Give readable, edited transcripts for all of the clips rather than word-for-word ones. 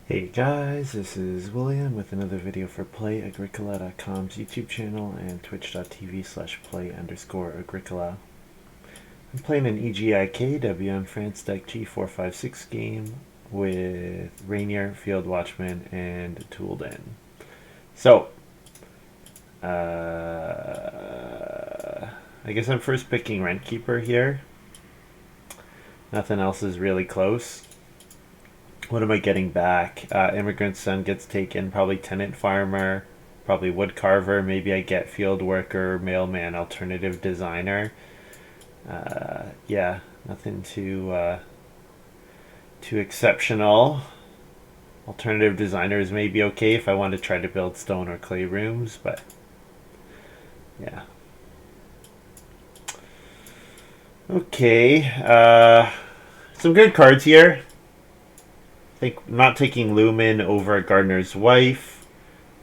Hey guys, this is William with another video for Play-agricola.com's YouTube channel and twitch.tv/play_agricola. I'm playing an EGIK WM France deck G456 game with Ranior, Field Watchman, and touldin. So, I guess I'm first picking Rentkeeper here. Nothing else is really close. What am I getting back? Immigrant Son gets taken, probably Tenant Farmer, probably Wood Carver, maybe I get Field Worker, Mailman, Alternative Designer. Yeah, nothing too exceptional. Alternative Designers may be okay if I want to try to build stone or clay rooms, but yeah. Okay, some good cards here. I think I'm not taking Lumen over Gardener's Wife.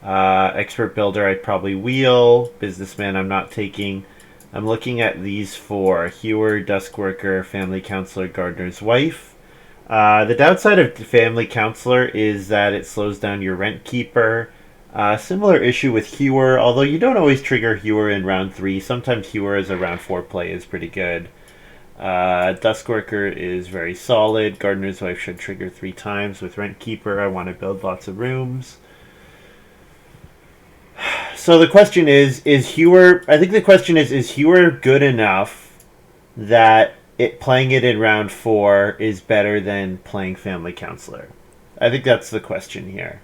Expert Builder, I'd probably wheel. Businessman, I'm not taking. I'm looking at these four: Hewer, Duskworker, Family Counselor, Gardener's Wife. The downside of Family Counselor is that it slows down your Rent Keeper. Similar issue with Hewer, although you don't always trigger Hewer in round 3. Sometimes Hewer as a round 4 play is pretty good. Duskworker is very solid. Gardener's Wife should trigger 3 times. With Rent Keeper, I want to build lots of rooms. So the question is Hewer... I think the question is Hewer good enough that playing it in round 4 is better than playing Family Counselor? I think that's the question here.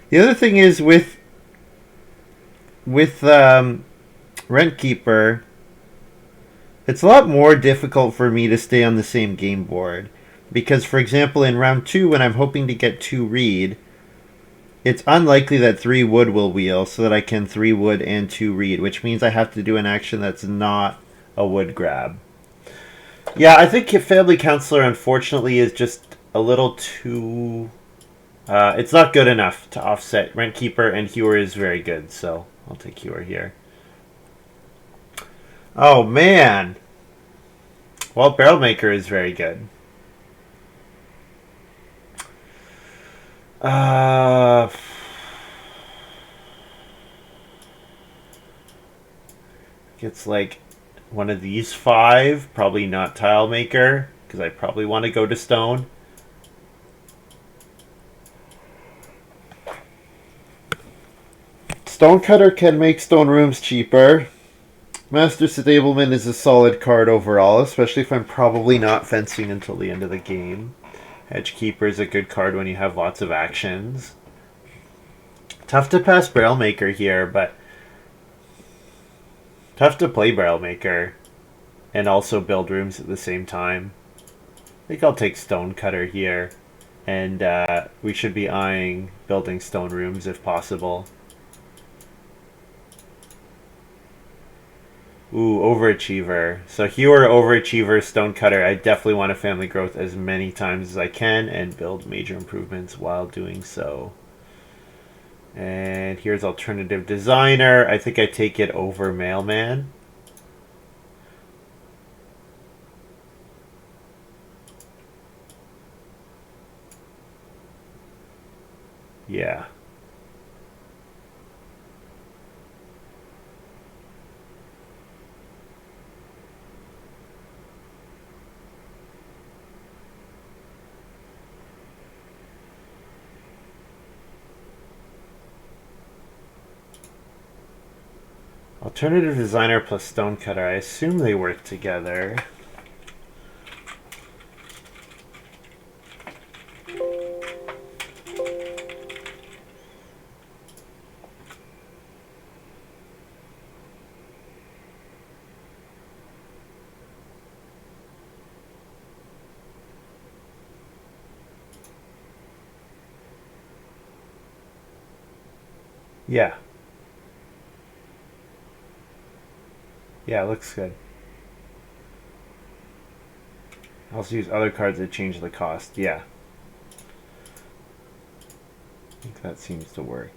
The other thing is with Rentkeeper, it's a lot more difficult for me to stay on the same game board. Because, for example, in round 2, when I'm hoping to get 2 reed, it's unlikely that 3 wood will wheel so that I can 3 wood and 2 reed, which means I have to do an action that's not a wood grab. Yeah, I think Family Counselor, unfortunately, is just a little too... it's not good enough to offset Rentkeeper, and Hewer is very good, so I'll take Hewer here. Oh, man! Well, Barrel Maker is very good. It's like one of these 5. Probably not Tile Maker, because I probably want to go to Stone. Stonecutter can make stone rooms cheaper. Master Stableman is a solid card overall, especially if I'm probably not fencing until the end of the game. Hedgekeeper is a good card when you have lots of actions. Tough to pass Barrel Maker here, but tough to play Barrel Maker and also build rooms at the same time. I think I'll take Stonecutter here, and we should be eyeing building stone rooms if possible. Ooh, Overachiever. So Hewer, Overachiever, Stonecutter. I definitely want to family growth as many times as I can and build major improvements while doing so. And here's Alternative Designer. I think I take it over Mailman. Yeah. Alternative Designer plus Stonecutter. I assume they work together. Yeah. Yeah, it looks good. I'll also use other cards that change the cost. Yeah. think that seems to work.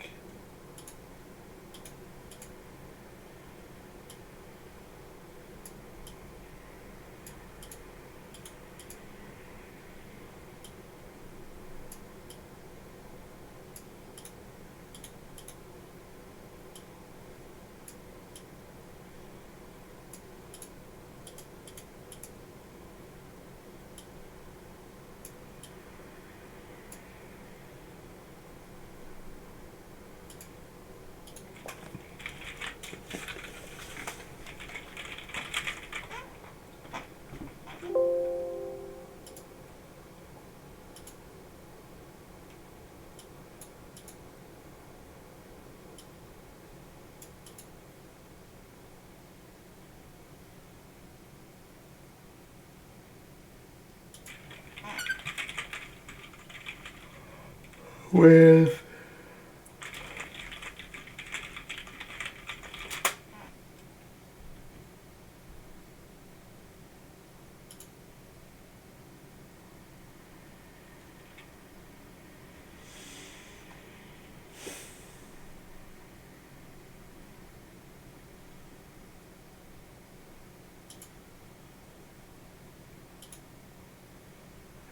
With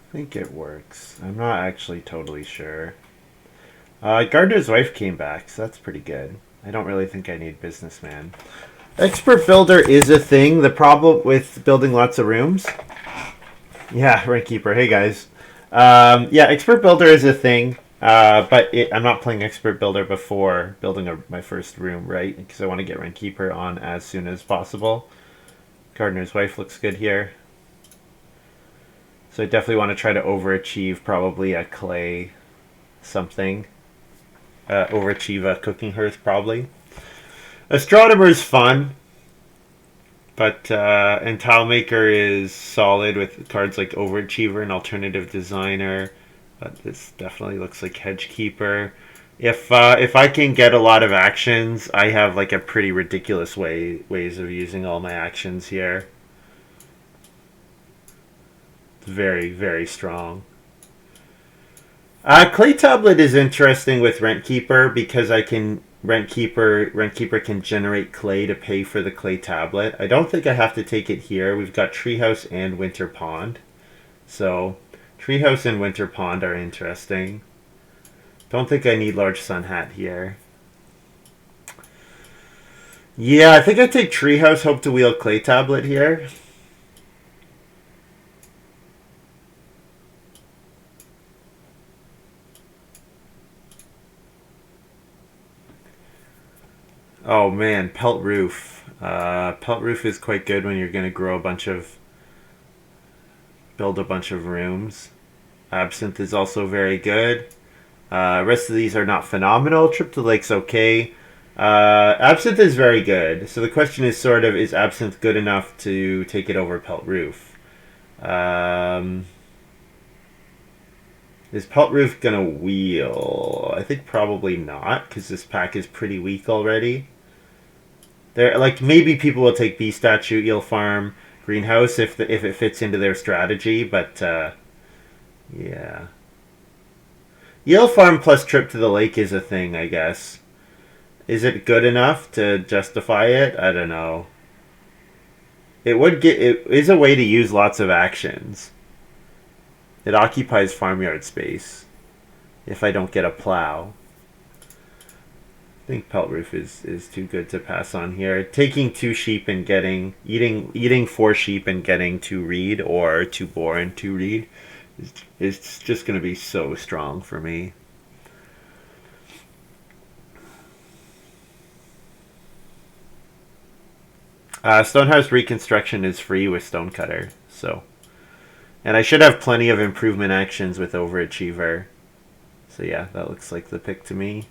I think it works. I'm not actually totally sure. Gardner's wife came back, so that's pretty good. I don't really think I need businessman. Expert builder is a thing. The problem with building lots of rooms. Yeah, Rankkeeper. Hey guys. Yeah, expert builder is a thing. I'm not playing expert builder before building my first room, right? Because I want to get Rankkeeper on as soon as possible. Gardener's wife looks good here. So I definitely want to try to overachieve probably a clay something. Overachieve a cooking hearth probably. Astronomer is fun, but and Tilemaker is solid with cards like Overachiever and Alternative Designer. But this definitely looks like Hedgekeeper. If I can get a lot of actions, I have like a pretty ridiculous ways of using all my actions here. It's very, very strong. Clay Tablet is interesting with Rentkeeper because I can Rentkeeper can generate clay to pay for the clay tablet. I don't think I have to take it here. We've got Treehouse and Winter Pond. So Treehouse and Winter Pond are interesting. Don't think I need Large Sun Hat here. Yeah, I think I take Treehouse, hope to wield clay tablet here. Oh man, Pelt Roof. Pelt Roof is quite good when you're going to build a bunch of rooms. Absinthe is also very good. Rest of these are not phenomenal. Trip to the Lake's okay. Absinthe is very good. So the question is sort of, is Absinthe good enough to take it over Pelt Roof? Is Pelt Roof gonna wheel? I think probably not, because this pack is pretty weak already. Like maybe people will take Bee Statue, Eel Farm, Greenhouse if it fits into their strategy, but yeah. Eel Farm plus Trip to the Lake is a thing, I guess. Is it good enough to justify it? I don't know. It is a way to use lots of actions. It occupies farmyard space. If I don't get a plow. I think Pelt Roof is too good to pass on here. Taking 2 sheep and eating 4 sheep and getting 2 reed or 2 boar and 2 reed is just going to be so strong for me. Stonehouse Reconstruction is free with Stonecutter, so. And I should have plenty of improvement actions with Overachiever. So yeah, that looks like the pick to me.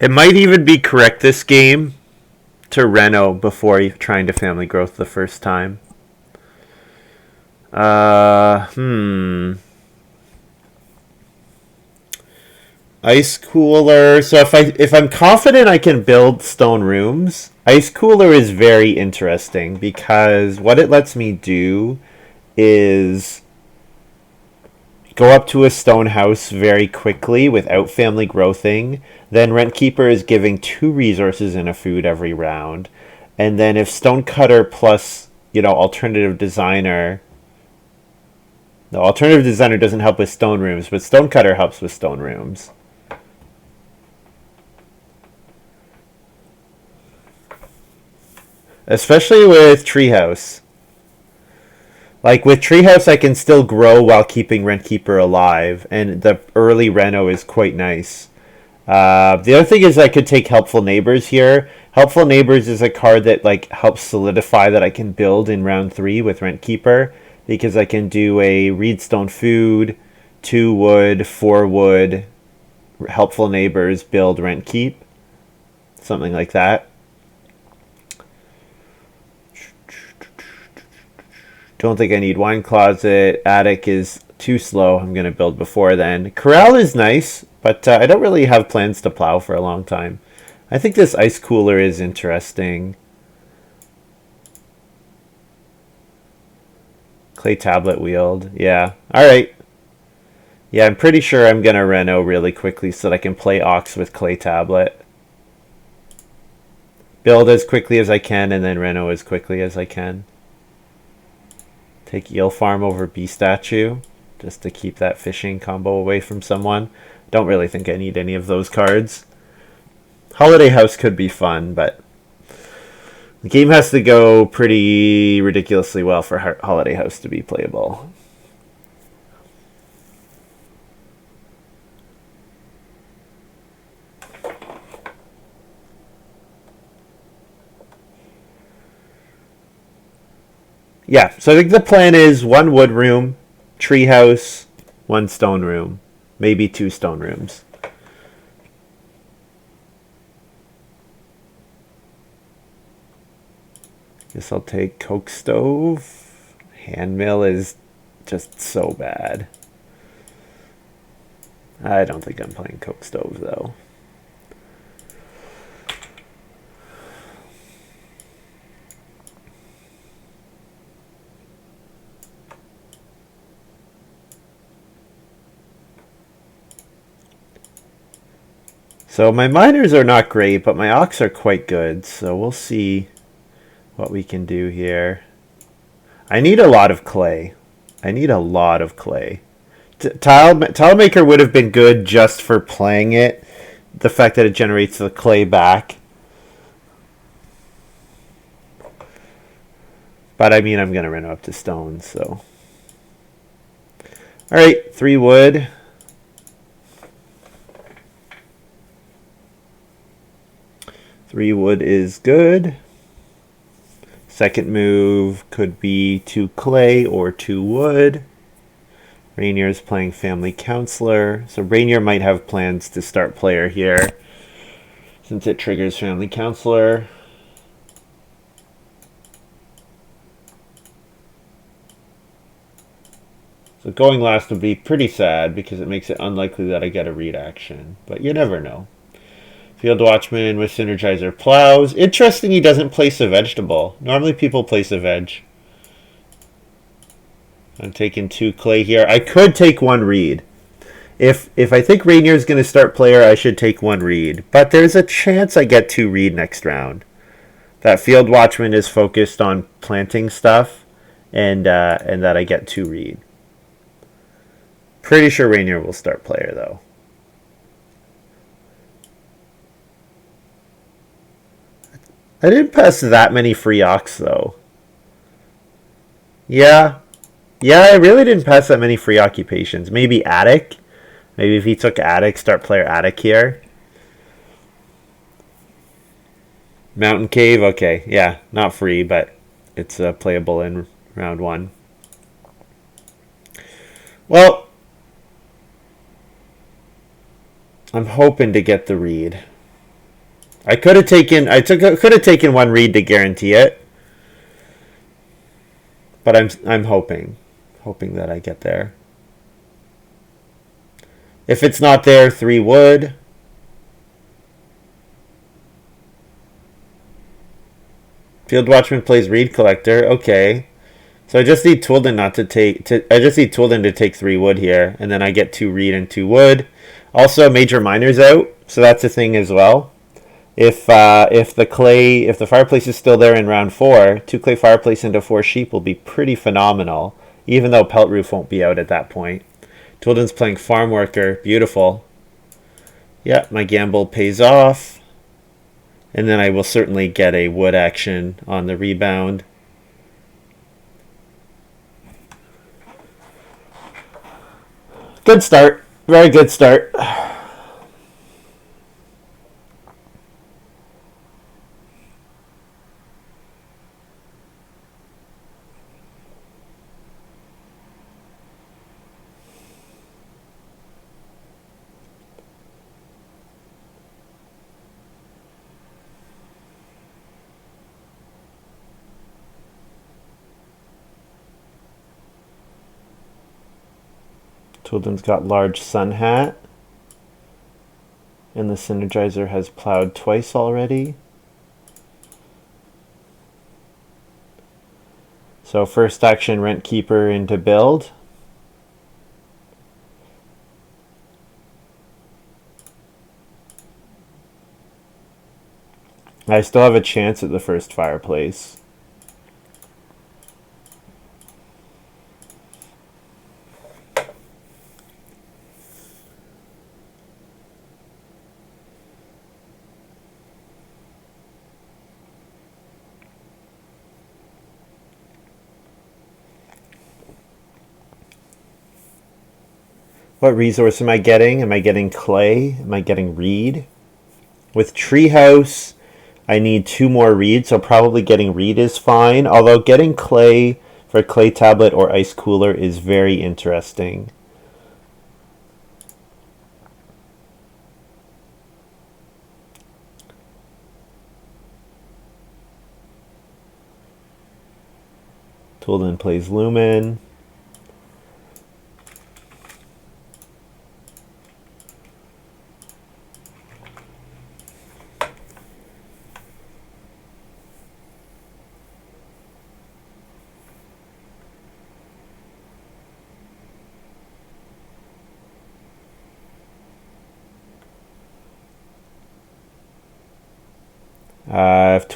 It might even be correct this game to Reno before trying to family growth the first time. Ice cooler. So if I'm confident I can build stone rooms, ice cooler is very interesting because what it lets me do is go up to a stone house very quickly without family growthing. Then rent keeper is giving 2 resources and a food every round. And then if stone cutter plus, alternative designer. No, alternative designer doesn't help with stone rooms, but stone cutter helps with stone rooms. Especially with treehouse. Like with treehouse, I can still grow while keeping rentkeeper alive, and the early reno is quite nice. The other thing is I could take helpful neighbors here. Helpful neighbors is a card that like helps solidify that I can build in round 3 with rentkeeper because I can do a reedstone food, 2 wood, 4 wood, helpful neighbors, build rent keep, something like that. Don't think I need wine closet. Attic is too slow. I'm going to build before then. Corral is nice, but I don't really have plans to plow for a long time. I think this ice cooler is interesting. Clay tablet wheeled. Yeah. All right. Yeah, I'm pretty sure I'm going to reno really quickly so that I can play ox with clay tablet. Build as quickly as I can and then reno as quickly as I can. Take eel farm over bee statue just to keep that fishing combo away from someone. Don't really think I need any of those cards. Holiday House could be fun, but the game has to go pretty ridiculously well for Holiday House to be playable. Yeah, so I think the plan is 1 wood room, treehouse, 1 stone room, maybe 2 stone rooms. Guess I'll take coke stove. Hand mill is just so bad. I don't think I'm playing coke stove though. So my miners are not great, but my ox are quite good. So we'll see what we can do here. I need a lot of clay. I need a lot of clay. Tile maker would have been good just for playing it. The fact that it generates the clay back. But I mean, I'm going to run up to stone, so. All right, 3 wood. Three wood is good. Second move could be 2 clay or 2 wood. Ranior is playing family counselor. So Ranior might have plans to start player here since it triggers family counselor. So going last would be pretty sad because it makes it unlikely that I get a read action. But you never know. Field Watchman with Synergizer plows. Interesting he doesn't place a vegetable. Normally people place a veg. I'm taking 2 clay here. I could take 1 reed. If I think Rainier is going to start player, I should take 1 reed. But there's a chance I get 2 reed next round. That Field Watchman is focused on planting stuff, and that I get 2 reed. Pretty sure Rainier will start player though. I didn't pass that many free ox though. Yeah. Yeah, I really didn't pass that many free occupations. Maybe attic. Maybe if he took attic, start player attic here. Mountain cave, okay. Yeah, not free, but it's playable in round 1. Well, I'm hoping to get the read. I could have taken could have taken one read to guarantee it, but I'm hoping that I get there. If it's not there, 3 wood. Field Watchman plays Reed Collector. Okay. So I just need touldin not to take. I just need touldin to take 3 wood here, and then I get 2 reed and 2 wood. Also, Major Miner's out, so that's a thing as well. If the fireplace is still there in round 4, 2 clay fireplace into 4 sheep will be pretty phenomenal. Even though Pelt Roof won't be out at that point. Touldin's playing Farm Worker. Beautiful. Yeah, my gamble pays off. And then I will certainly get a wood action on the rebound. Good start. Very good start. Touldin's got large sun hat. And the Synergizer has plowed twice already. So first action, Rent Keeper into build. I still have a chance at the first fireplace. What resource am I getting? Am I getting clay? Am I getting reed? With treehouse, I need 2 more reed, so probably getting reed is fine. Although getting clay for clay tablet or ice cooler is very interesting. Touldin plays Lumen.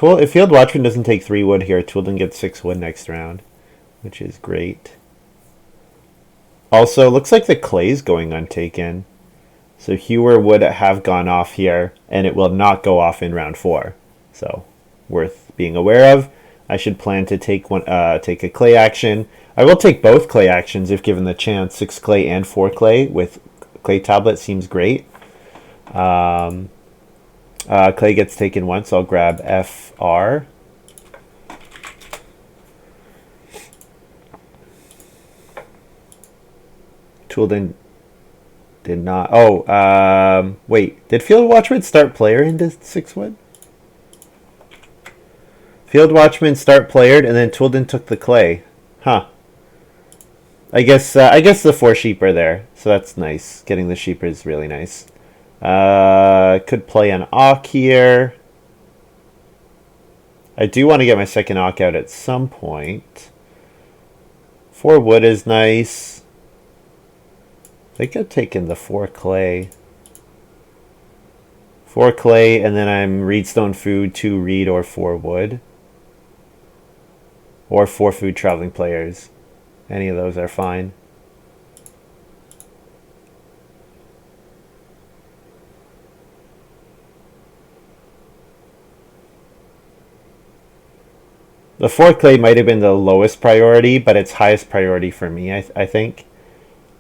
If Field Watchman doesn't take 3 wood here, Touldin gets 6 wood next round, which is great. Also, looks like the clay's going untaken. So Hewer would have gone off here, and it will not go off in round 4. So, worth being aware of. I should plan to take a clay action. I will take both clay actions if given the chance. 6 clay and 4 clay with clay tablet seems great. Clay gets taken once. I'll grab FR. Touldin did not. Oh, wait. Did Field Watchman start player into 6 wood? Field Watchman start playered, and then Touldin took the clay. Huh. I guess the 4 sheep are there, so that's nice. Getting the sheep is really nice. Could play an Auk here. I do want to get my second Auk out at some point. 4 wood is nice. I think I've taken the 4 clay. 4 clay, and then I'm Reedstone Food, 2 reed, or 4 wood. Or 4 food traveling players. Any of those are fine. The 4 clay might have been the lowest priority, but it's highest priority for me, I think.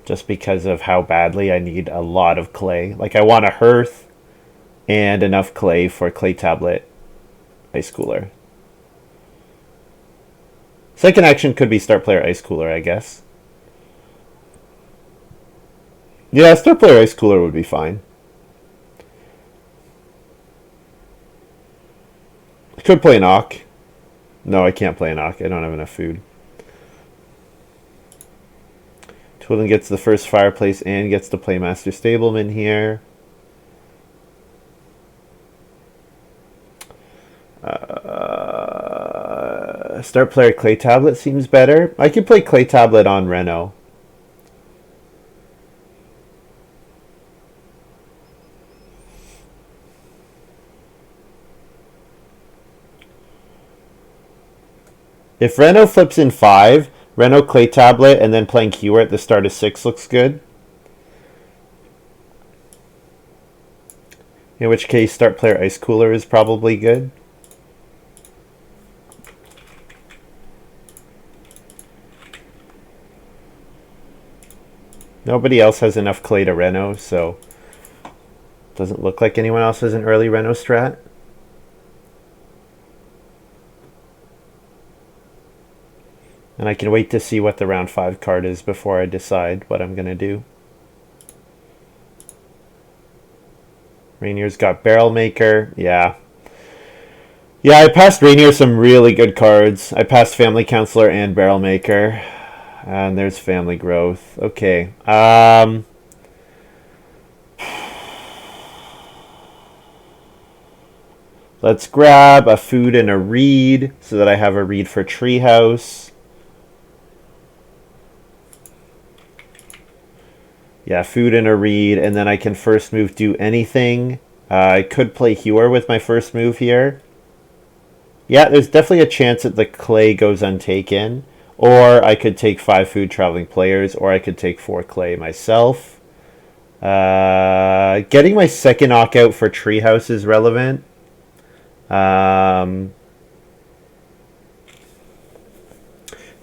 Just because of how badly I need a lot of clay. Like, I want a hearth and enough clay for clay tablet ice cooler. Second action could be start player ice cooler, I guess. Yeah, start player ice cooler would be fine. Could play an Ock. No, I can't play an Ock. I don't have enough food. Touldin gets the first fireplace and gets to play Master Stableman here. Start player Clay Tablet seems better. I could play Clay Tablet on Reno. If Reno flips in 5, Reno Clay Tablet, and then playing Hewer at the start of 6 looks good. In which case, start player Ice Cooler is probably good. Nobody else has enough clay to Reno, so doesn't look like anyone else has an early Reno strat. And I can wait to see what the round 5 card is before I decide what I'm going to do. Ranior's got Barrel Maker. Yeah. Yeah, I passed Ranior some really good cards. I passed Family Counselor and Barrel Maker. And there's Family Growth. Okay. Let's grab a food and a reed so that I have a reed for Treehouse. Yeah, food and a reed, and then I can first move do anything. I could play Hewer with my first move here. Yeah, there's definitely a chance that the clay goes untaken. Or I could take 5 food traveling players, or I could take 4 clay myself. Getting my second knock out for Treehouse is relevant. Not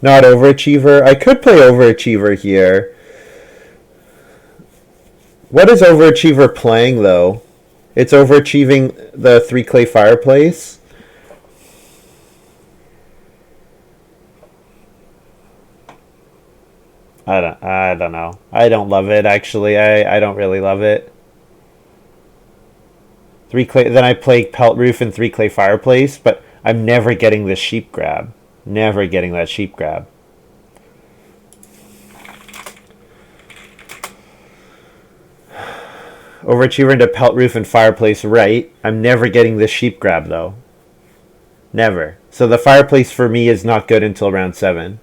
Overachiever. I could play Overachiever here. What is Overachiever playing, though? It's overachieving the 3 clay fireplace. I don't know. I don't love it, actually. I don't really love it. 3 clay. Then I play Pelt Roof and 3 clay fireplace, but I'm never getting the sheep grab. Never getting that sheep grab. Overachiever into Pelt Roof and fireplace, right. I'm never getting the sheep grab, though. Never. So the fireplace for me is not good until round 7.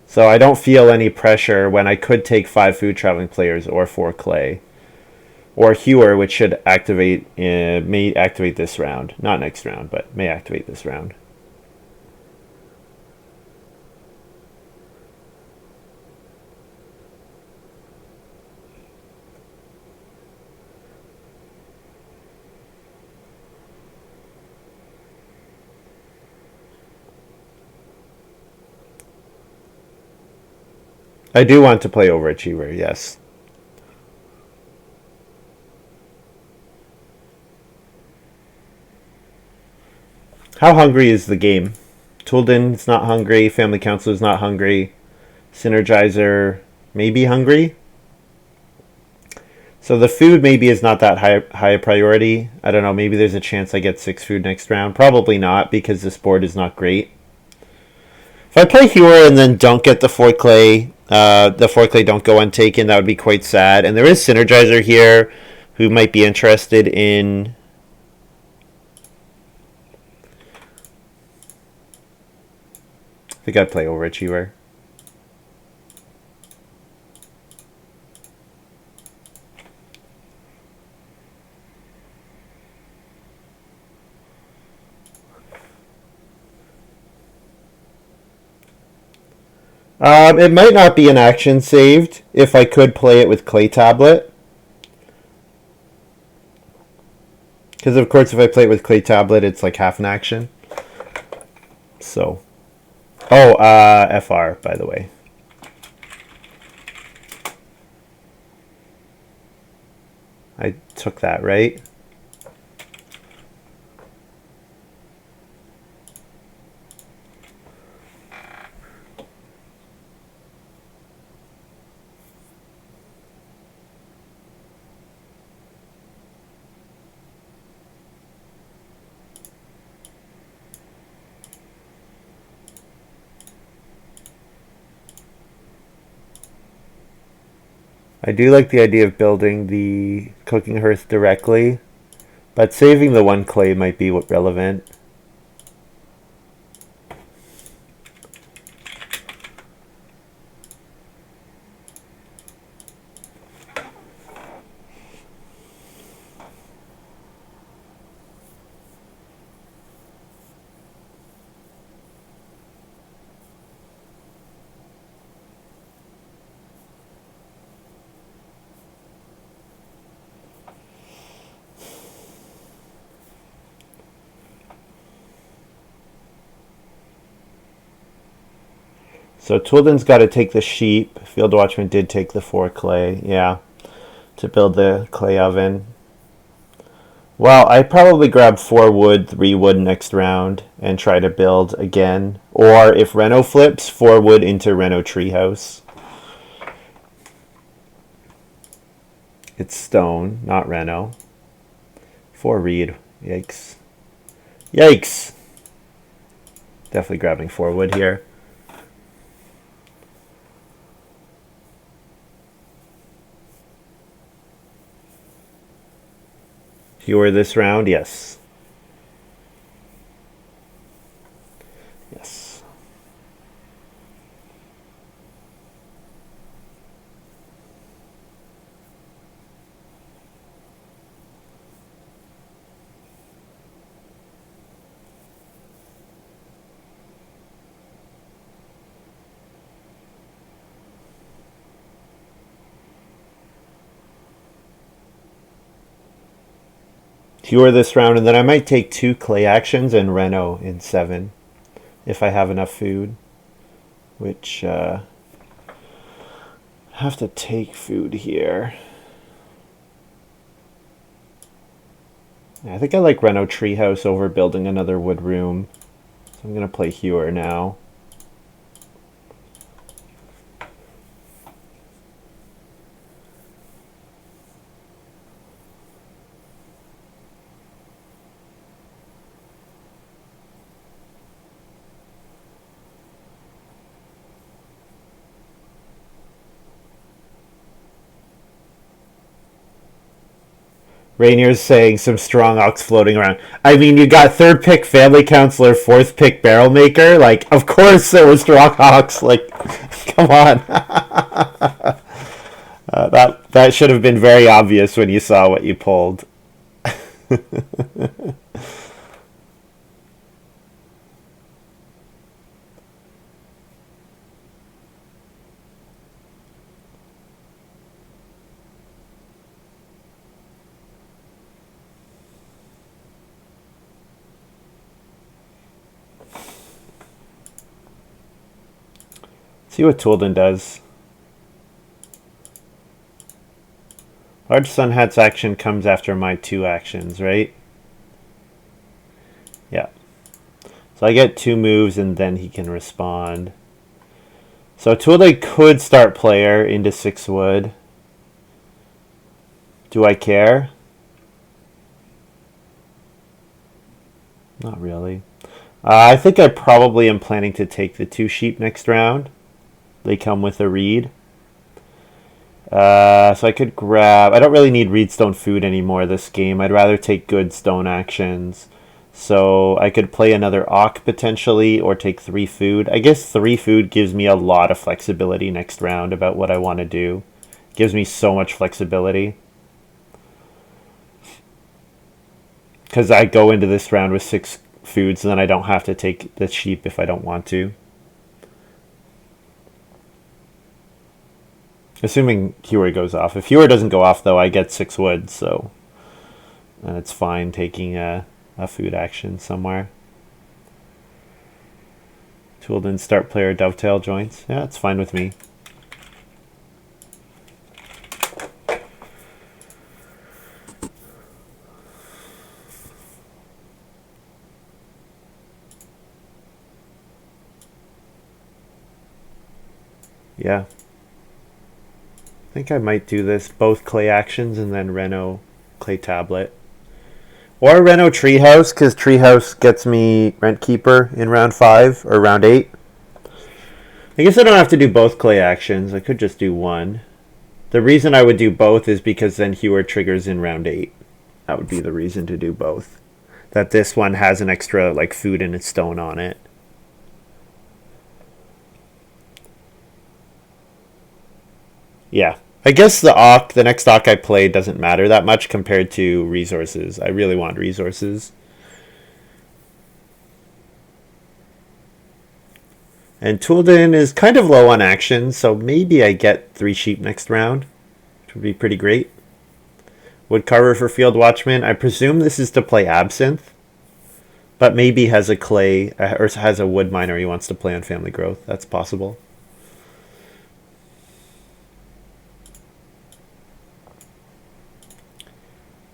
So I don't feel any pressure when I could take 5 food traveling players or 4 clay. Or Hewer, which should activate, may activate this round. Not next round, but may activate this round. I do want to play Overachiever, yes. How hungry is the game? Touldin is not hungry. Family Counselor is not hungry. Synergizer may be hungry. So the food maybe is not that high a priority. I don't know. Maybe there's a chance I get 6 food next round. Probably not, because this board is not great. If I play Hewer and then don't get the 4 clay, don't go untaken, that would be quite sad. And there is Synergizer here who might be interested in... I think I'd play Overachiever. It might not be an action saved if I could play it with Clay Tablet. Because, of course, if I play it with Clay Tablet, it's like half an action. So. Oh, FR, by the way. I took that, right? I do like the idea of building the cooking hearth directly, but saving the one clay might be relevant. So Touldin's got to take the sheep. Field Watchman did take the 4 clay, yeah, to build the clay oven. Well, I probably grab 4 wood, 3 wood next round, and try to build again. Or if Reno flips, 4 wood into Reno treehouse. It's stone, not Reno. 4 reed. Yikes. Yikes! Definitely grabbing 4 wood here. Fewer this round, yes. Yes. Fewer this round, and then I might take 2 clay actions and Reno in 7 if I have enough food, which have to take food here. I think I like Reno treehouse over building another wood room, so I'm gonna play Hewer now. Ranier's saying some strong ox floating around. I mean, you got 3rd pick family counselor, 4th pick barrel maker. Like, of course there was strong ox. Like, come on. That should have been very obvious when you saw what you pulled. See what Touldin does. Large Sun Hat's action comes after my 2 actions, right? Yeah. So I get 2 moves and then he can respond. So Touldin could start player into 6 wood. Do I care? Not really. I think I probably am planning to take the 2 sheep next round. They come with a reed. So I could grab... I don't really need reedstone food anymore this game. I'd rather take good stone actions. So I could play another Auk potentially or take 3 food. I guess 3 food gives me a lot of flexibility next round about what I want to do. Gives me so much flexibility. Because I go into this round with 6 foods and then I don't have to take the sheep if I don't want to. Assuming Hewer goes off. If Hewer doesn't go off, though, I get 6 wood, so it's fine taking a food action somewhere. Touldin start player dovetail joints. Yeah, it's fine with me. Yeah. I think I might do this, both clay actions and then Reno clay tablet. Or Reno treehouse, because treehouse gets me rent keeper in round 5 or round 8. I guess I don't have to do both clay actions. I could just do one. The reason I would do both is because then Hewer triggers in round 8. That would be the reason to do both. That this one has an extra like food and a stone on it. Yeah. I guess the next Ock I play doesn't matter that much compared to resources. I really want resources. And touldin is kind of low on action, so maybe I get 3 sheep next round, which would be pretty great. Woodcarver for Field Watchman. I presume this is to play Absinthe, but maybe has a clay or has a wood miner he wants to play on Family Growth. That's possible.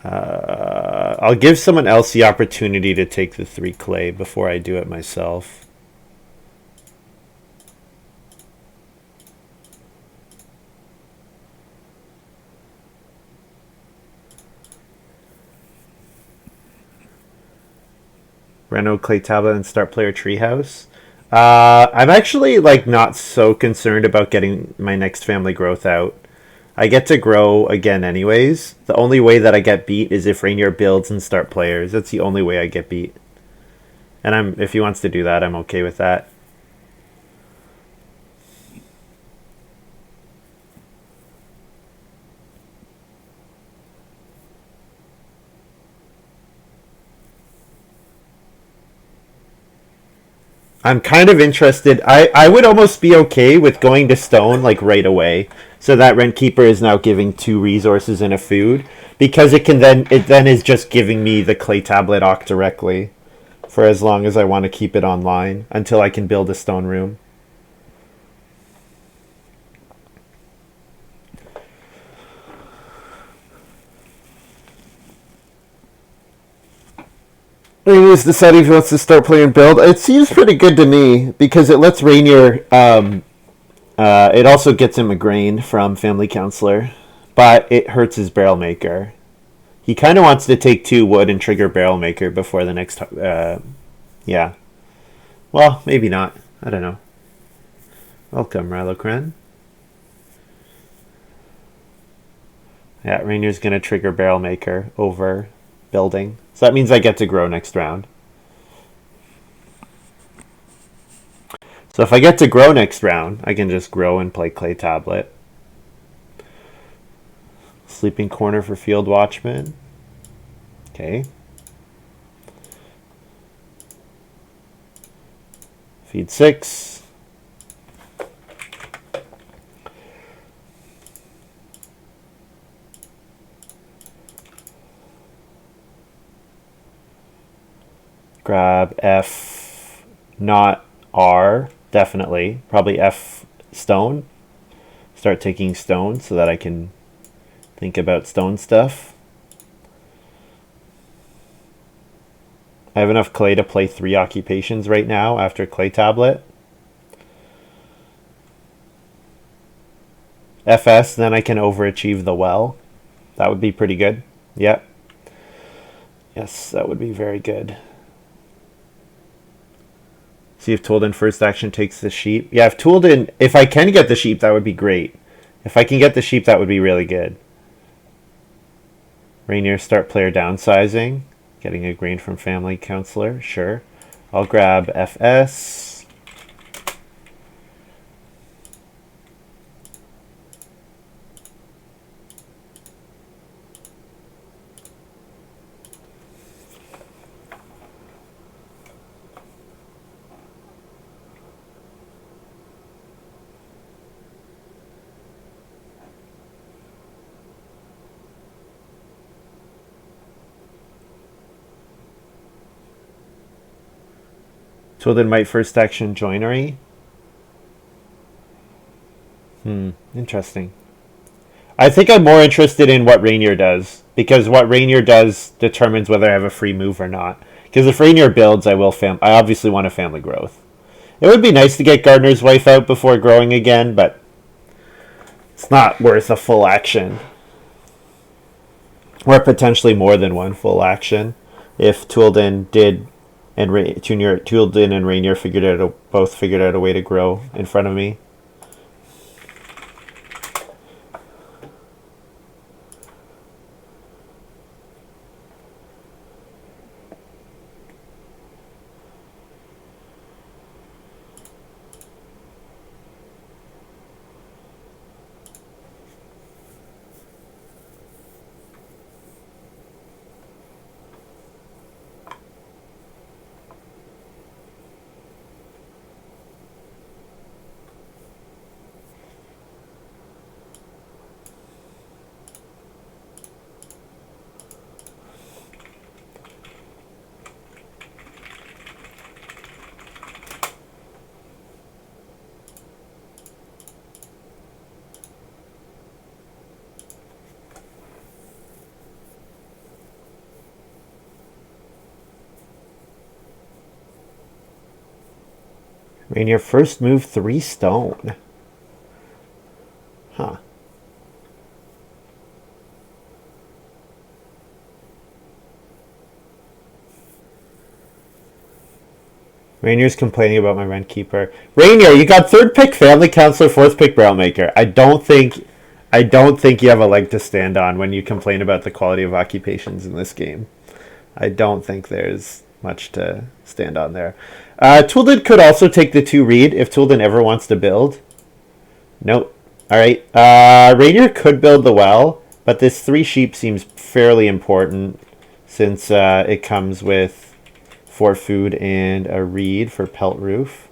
I'll give someone else the opportunity to take the 3 clay before I do it myself. Reno clay tablet and start player treehouse. I'm actually like not so concerned about getting my next Family Growth out. I get to grow again anyways. The only way that I get beat is if Ranior builds and start players. That's the only way I get beat. And if he wants to do that, I'm okay with that. I'm kind of interested. I would almost be okay with going to stone like right away. So that Rentkeeper is now giving 2 resources and a food. Because it then is just giving me the clay tablet Ock directly. For as long as I want to keep it online. Until I can build a stone room. Rainier's deciding if he wants to start playing build. It seems pretty good to me because it lets Ranior. It also gets him a grain from Family Counselor, but it hurts his Barrel Maker. He kind of wants to take 2 wood and trigger Barrel Maker before the next. Yeah. Well, maybe not. I don't know. Welcome, Rylocran. Yeah, Rainier's gonna trigger Barrel Maker over building. So that means I get to grow next round. So if I get to grow next round, I can just grow and play Clay Tablet. Sleeping Corner for Field Watchman. Okay. Feed 6. Grab F, not R, definitely. Probably F stone. Start taking stone so that I can think about stone stuff. I have enough clay to play 3 occupations right now after Clay Tablet. FS, then I can overachieve the well. That would be pretty good. Yep. Yes, that would be very good. See if touldin first action takes the sheep. Yeah, if I can get the sheep, that would be great. If I can get the sheep, that would be really good. Ranior start player downsizing. Getting a grain from Family Counselor, sure. I'll grab FS. Touldin might first action joinery. Interesting. I think I'm more interested in what Ranior does, because what Ranior does determines whether I have a free move or not. Because if Ranior builds, I obviously want a Family Growth. It would be nice to get Gardener's Wife out before growing again, but it's not worth a full action. Or potentially more than one full action. If Touldin did and Touldin and Ranior both figured out a way to grow in front of me. Ranior first move 3 stone. Huh. Rainier's complaining about my rent keeper. Rainier, you got 3rd pick family counselor, 4th pick barrel maker. I don't think you have a leg to stand on when you complain about the quality of occupations in this game. I don't think there's much to stand on there. Touldin could also take the 2 reed if Touldin ever wants to build. Nope. Alright. Rainier could build the well, but this 3 sheep seems fairly important since it comes with 4 food and a reed for pelt roof.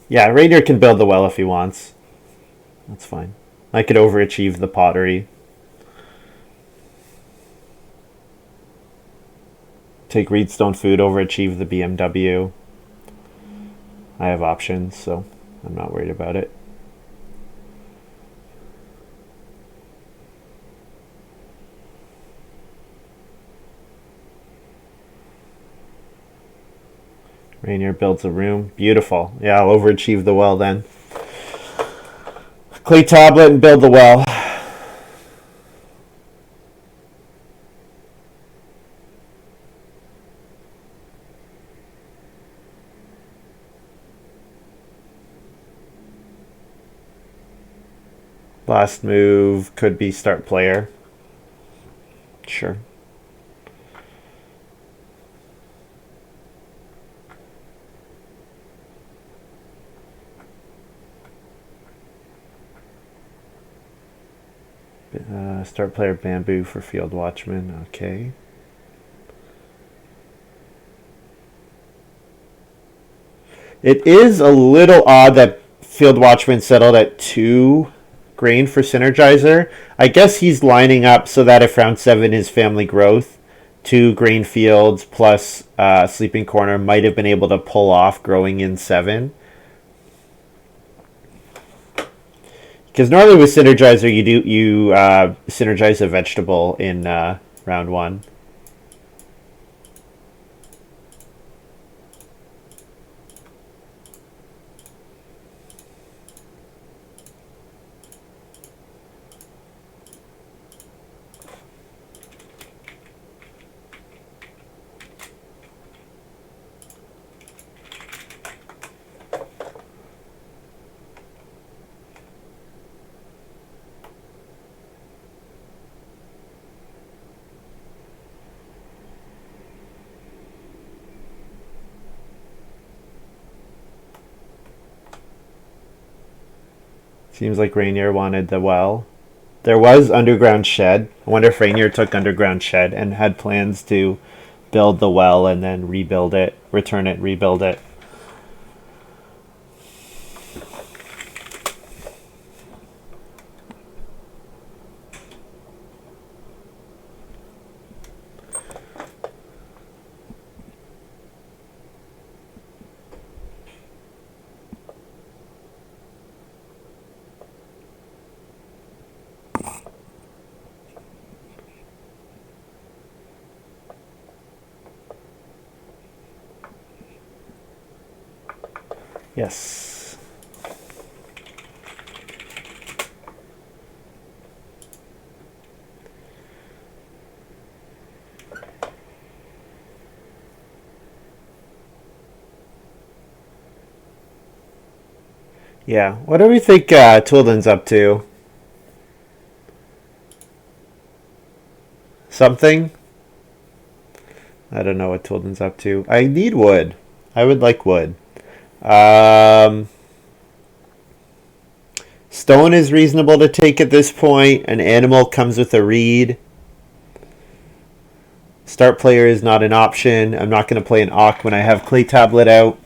Yeah, Raider can build the well if he wants. That's fine. I could overachieve the pottery. Take Reedstone food, overachieve the BMW. I have options, so I'm not worried about it. Rainier builds a room. Beautiful. Yeah, I'll overachieve the well then. Clay tablet and build the well. Last move could be start player. Sure. Start player bamboo for field watchman. Okay. It is a little odd that field watchman settled at 2 grain for synergizer. I guess he's lining up so that if round 7 is family growth, 2 grain fields plus sleeping corner might have been able to pull off growing in 7. Because normally with synergizer you synergize a vegetable in round 1. Seems like Rainier wanted the well. There was underground shed. I wonder if Rainier took underground shed and had plans to build the well and then rebuild it, return it, rebuild it. Yes. Yeah. What do we think Touldin's up to? Something? I don't know what Touldin's up to. I need wood. I would like wood. Stone is reasonable to take at this point. An animal comes with a reed. Start player is not an option. I'm not going to play an Ock when I have Clay Tablet out.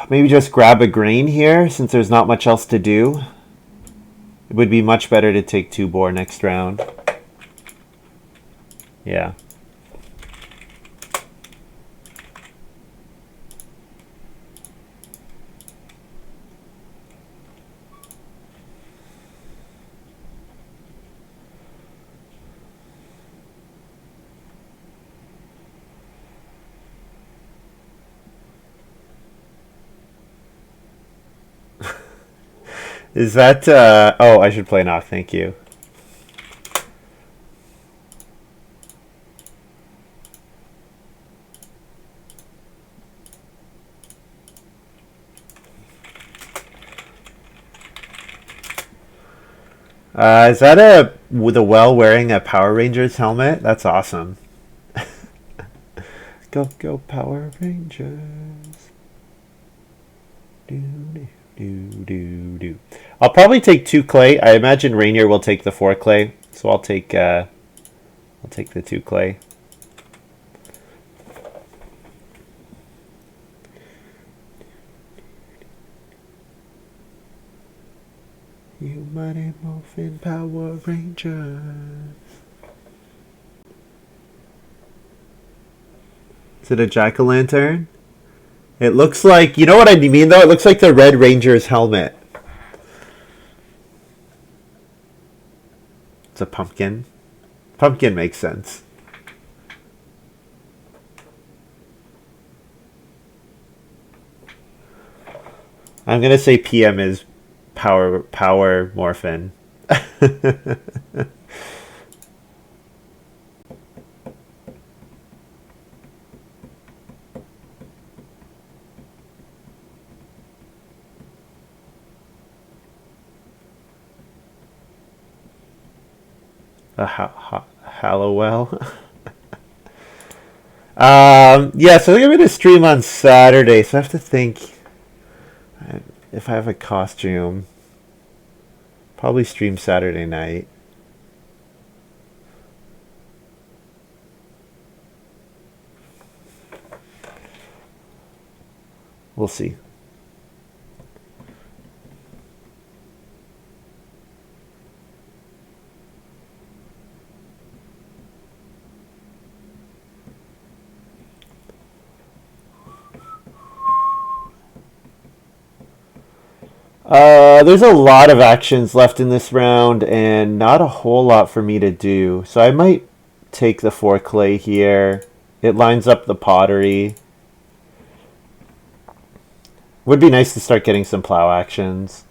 Maybe just grab a grain here since there's not much else to do. It would be much better to take 2 boar next round. Yeah. Is that, oh, I should play knock, thank you. Is that with a well wearing a Power Rangers helmet? That's awesome. Go, go, Power Rangers. Do, do, do, do, do. I'll probably take 2 clay. I imagine Ranior will take the 4 clay, so I'll take the 2 clay. You mighty morphin Power Rangers. Is it a jack-o'-lantern? It looks like, you know what I mean though? It looks like the Red Ranger's helmet. It's a pumpkin. Pumpkin makes sense. I'm gonna say PM is power morphin. Hallowell. Yeah, so I think I'm gonna stream on Saturday, so I have to think if I have a costume. Probably stream Saturday night. We'll see. There's a lot of actions left in this round and not a whole lot for me to do. So I might take the 4 clay here. It lines up the pottery. Would be nice to start getting some plow actions.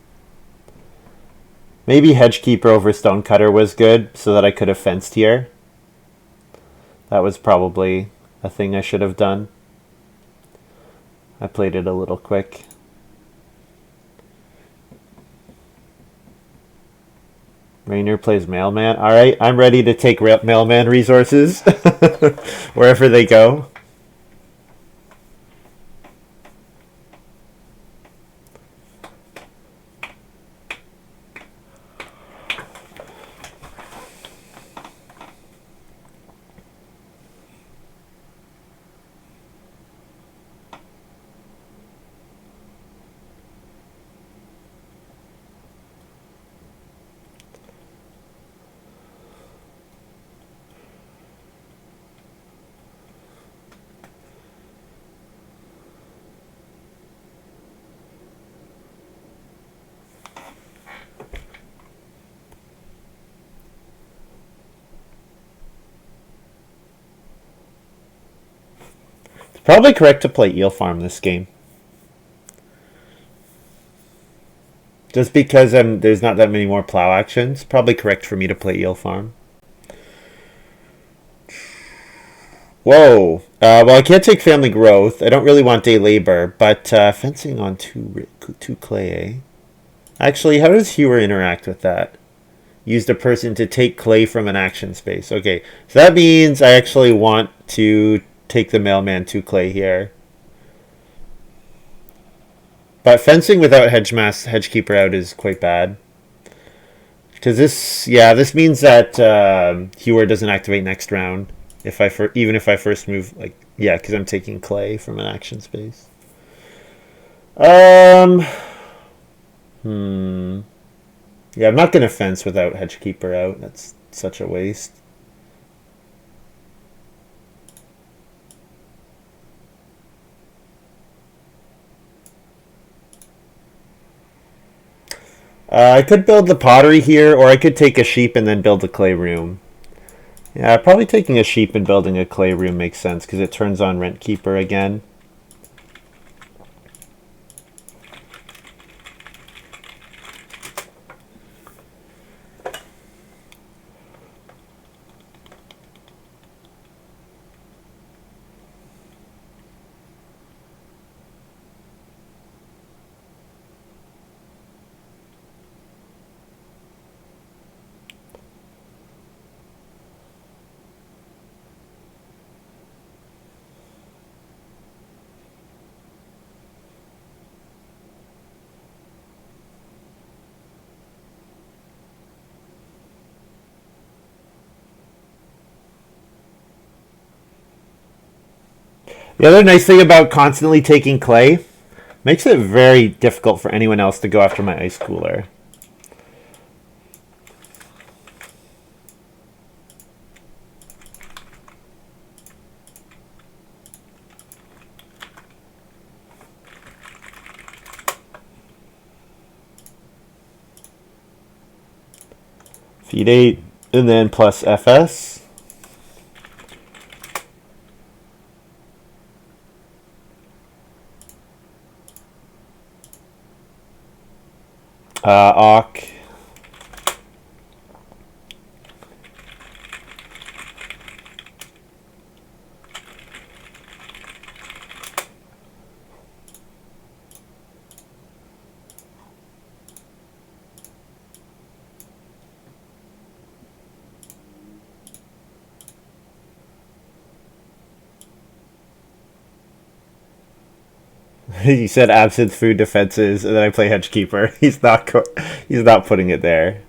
Maybe Hedgekeeper over Stonecutter was good so that I could have fenced here. That was probably a thing I should have done. I played it a little quick. Rainier plays Mailman. All right, I'm ready to take Mailman resources wherever they go. Probably correct to play Eel Farm this game. Just because there's not that many more plow actions. Probably correct for me to play Eel Farm. Whoa. Well, I can't take Family Growth. I don't really want Day Labor, but fencing on 2 clay, eh? Actually, how does Hewer interact with that? Used a person to take clay from an action space. Okay, so that means I actually want to take the Mailman 2 clay here. But fencing without Hedgekeeper out is quite bad. Because this means that Hewer doesn't activate next round. Even if I first move, because I'm taking clay from an action space. Yeah, I'm not going to fence without Hedgekeeper out. That's such a waste. I could build the pottery here, or I could take a sheep and then build a clay room. Yeah, probably taking a sheep and building a clay room makes sense, because it turns on Rentkeeper again. The other nice thing about constantly taking clay makes it very difficult for anyone else to go after my ice cooler. Feed 8, and then plus FS. Awk. He said absinthe food defenses, and then I play Hedgekeeper. He's not putting it there.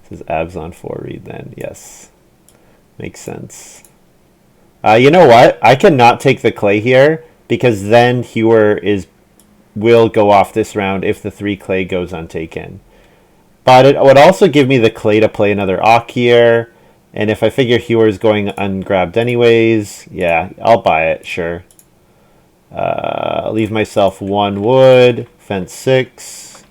This is abs on 4 read then. Yes. Makes sense. You know what? I cannot take the clay here because then Hewer will go off this round if the 3 clay goes untaken. But it would also give me the clay to play another Awk here. And if I figure Hewer's going ungrabbed anyways, yeah, I'll buy it, sure. I'll leave myself 1 wood, fence 6.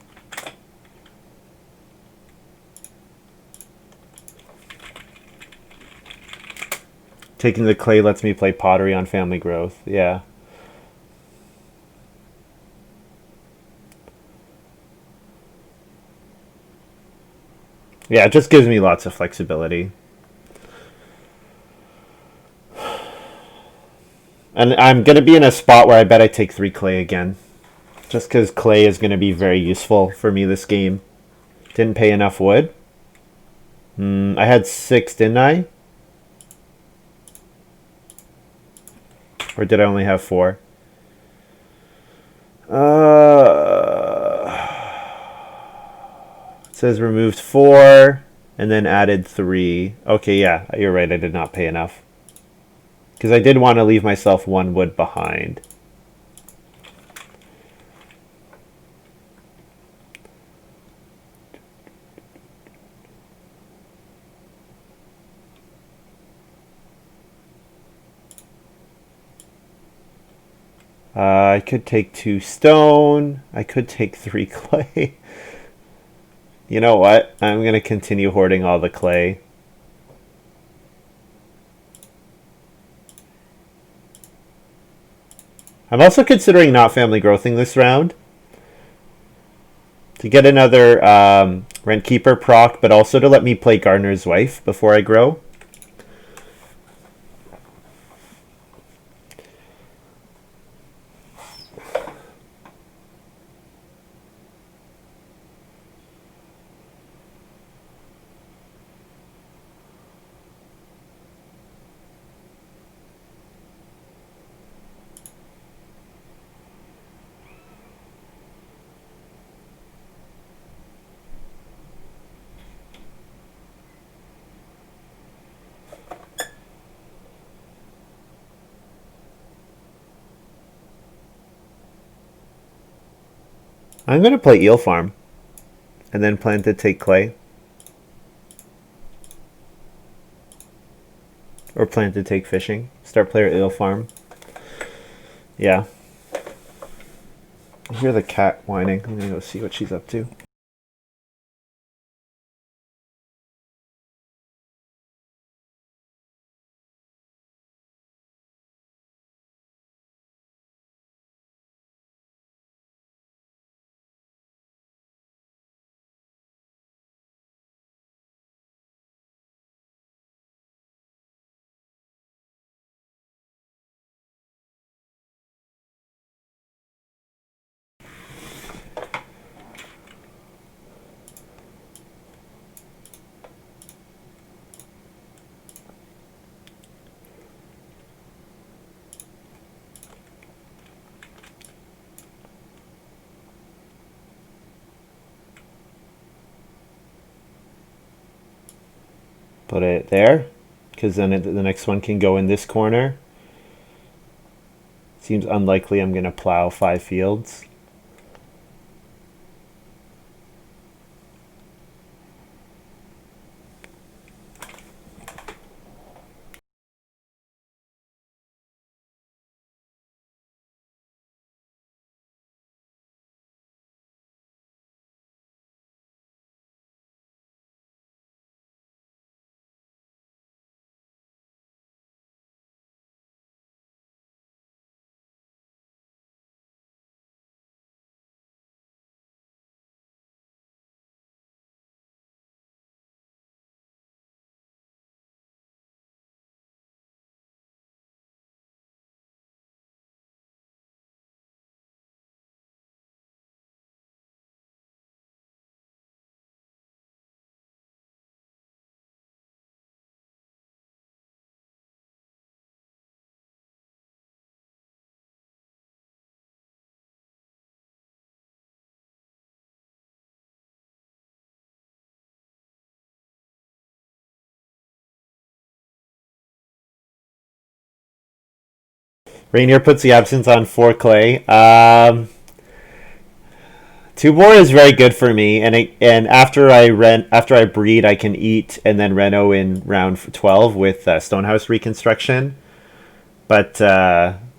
Taking the clay lets me play pottery on family growth, yeah. Yeah, it just gives me lots of flexibility. And I'm going to be in a spot where I bet I take 3 clay again. Just because clay is going to be very useful for me this game. Didn't pay enough wood. I had 6, didn't I? Or did I only have 4? It says removed 4 and then added 3. Okay, yeah, you're right. I did not pay enough. Because I did want to leave myself 1 wood behind. I could take 2 stone. I could take 3 clay. You know what? I'm going to continue hoarding all the clay. I'm also considering not family growthing this round. To get another Rentkeeper proc, but also to let me play Gardener's Wife before I grow. I'm going to play Eel Farm and then plan to take clay. Or plan to take fishing. Start player Eel Farm. Yeah. I hear the cat whining. I'm going to go see what she's up to. Put it there, because then the next one can go in this corner. Seems unlikely I'm going to plow 5 fields. Ranior puts the absence on 4 clay. 2 more is very good for me, and after I breed, I can eat and then reno in round 12 with Stonehouse Reconstruction. But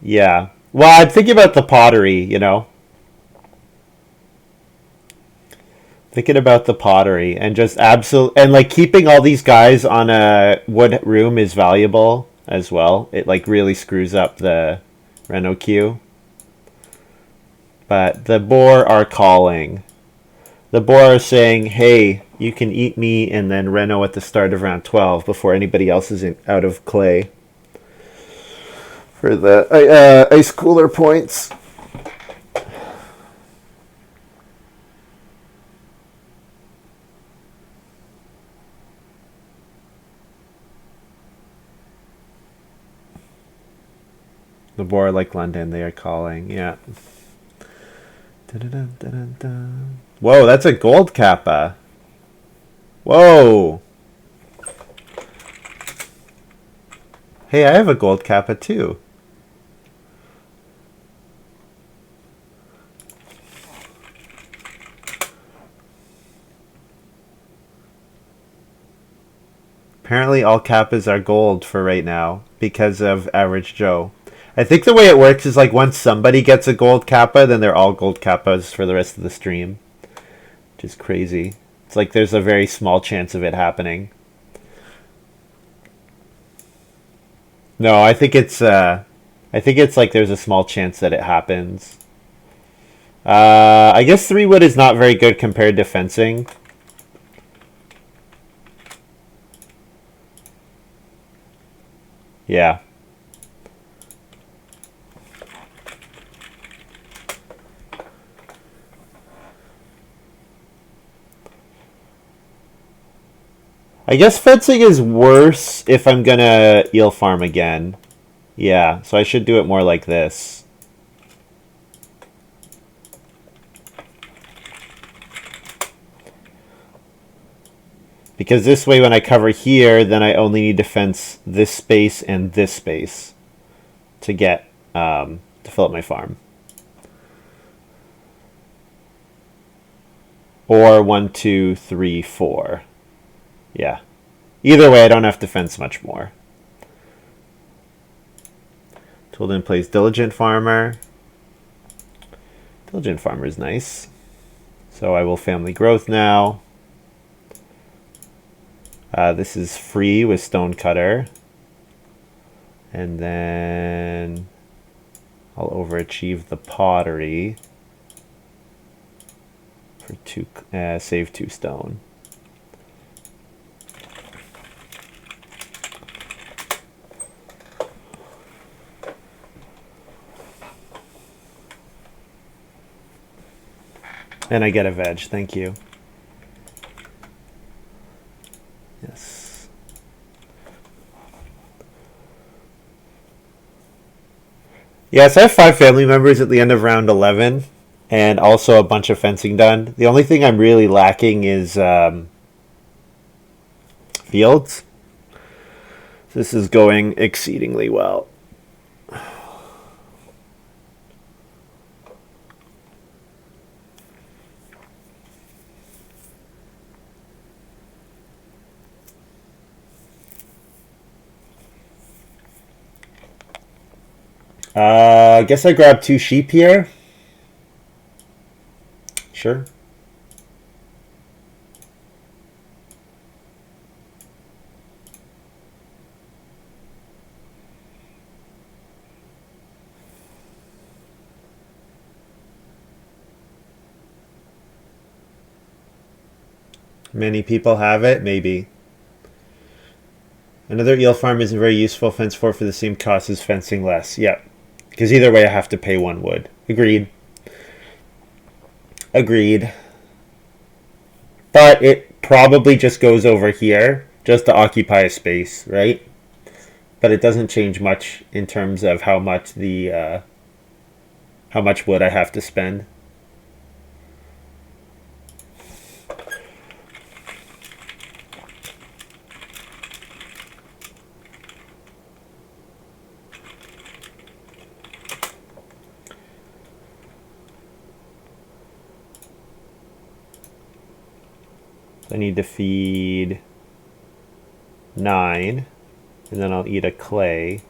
yeah, well, I'm thinking about the pottery. Thinking about the pottery and just absolute and like keeping all these guys on a wood room is valuable as well. It like really screws up the reno queue. But the boar are calling. The boar are saying, hey, you can eat me and then reno at the start of round 12 before anybody else is out of clay. For the ice cooler points. The boar like London, they are calling, yeah. Whoa, that's a gold kappa. Whoa. Hey, I have a gold kappa too. Apparently all kappas are gold for right now because of Average Joe. I think the way it works is like once somebody gets a gold kappa, then they're all gold kappas for the rest of the stream. Which is crazy. It's like there's a very small chance of it happening. No, I think it's like there's a small chance that it happens. I guess 3 wood is not very good compared to fencing. Yeah. I guess fencing is worse if I'm gonna eel farm again. Yeah, so I should do it more like this. Because this way when I cover here, then I only need to fence this space and this space to get to fill up my farm. Or 1, 2, 3, 4. Yeah. Either way, I don't have to fence much more. Touldin plays Diligent Farmer. Diligent Farmer is nice. So I will family growth now. This is free with Stonecutter. And then I'll overachieve the pottery for save 2 stone. And I get a veg, thank you. Yes. Yes, I have 5 family members at the end of round 11, and also a bunch of fencing done. The only thing I'm really lacking is fields. This is going exceedingly well. I guess I grabbed 2 sheep here. Sure. Many people have it, maybe. Another eel farm isn't very useful. Fence 4 for the same cost as fencing less. Yep. Because either way I have to pay 1 wood. Agreed. Agreed. But it probably just goes over here just to occupy a space, right? But it doesn't change much in terms of how much how much wood I have to spend. I need to feed 9, and then I'll eat a clay.